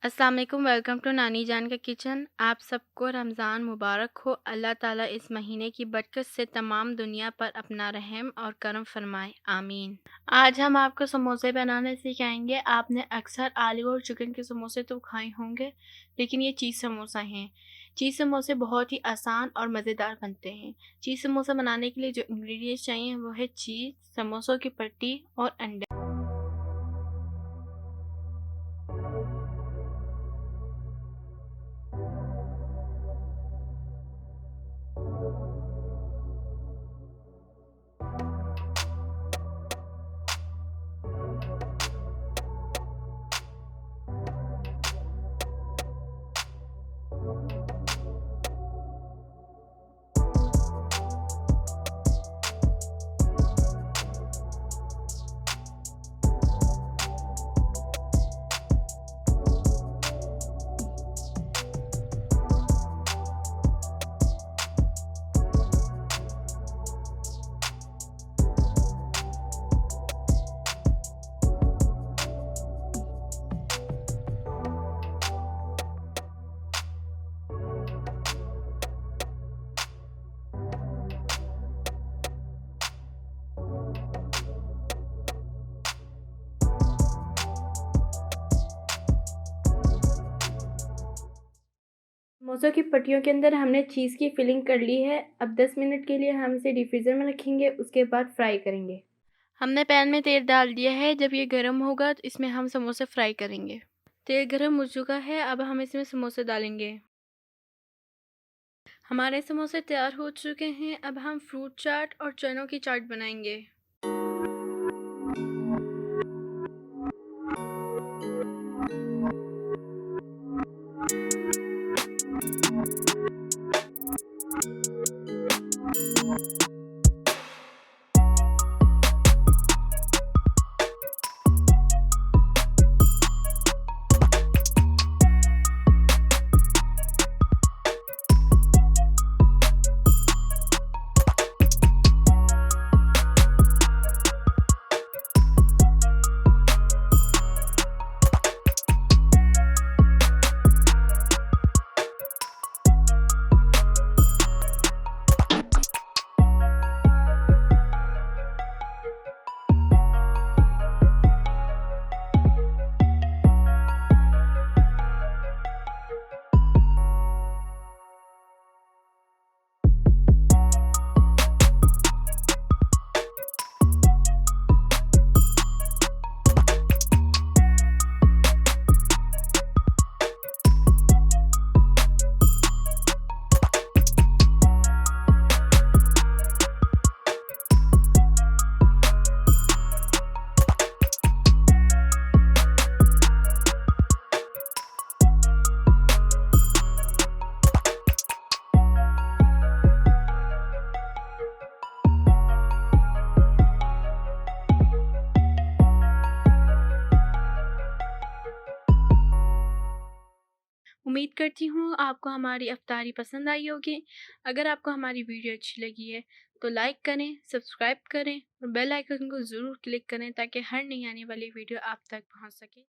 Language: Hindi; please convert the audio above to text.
अस्सलाम वालेकुम, वेलकम टू नानी जान का किचन। आप सबको रमज़ान मुबारक हो। अल्लाह ताला इस महीने की बरकत से तमाम दुनिया पर अपना रहम और करम फरमाए, आमीन। आज हम आपको समोसे बनाने सिखाएंगे। आपने अक्सर आलू और चिकन के समोसे तो खाए होंगे, लेकिन ये चीज़ समोसा हैं। चीज़ समोसे बहुत ही आसान और मज़ेदार बनते हैं। चीज़ समोसा बनाने के लिए जो इंग्रेडिएंट्स चाहिए वो है चीज़, समोसों की पट्टी और अंडे। समोसों की पट्टियों के अंदर हमने चीज़ की फिलिंग कर ली है। अब 10 मिनट के लिए हम इसे डिफ्रीज़र में रखेंगे, उसके बाद फ्राई करेंगे। हमने पैन में तेल डाल दिया है। जब ये गर्म होगा तो इसमें हम समोसे फ्राई करेंगे। तेल गर्म हो चुका है, अब हम इसमें समोसे डालेंगे। हमारे समोसे तैयार हो चुके हैं। अब हम फ्रूट चाट और चनों की चाट बनाएंगे। उम्मीद करती हूँ आपको हमारी इफ्तारी पसंद आई होगी। अगर आपको हमारी वीडियो अच्छी लगी है तो लाइक करें, सब्सक्राइब करें और बेल आइकन को ज़रूर क्लिक करें ताकि हर नई आने वाली वीडियो आप तक पहुँच सके।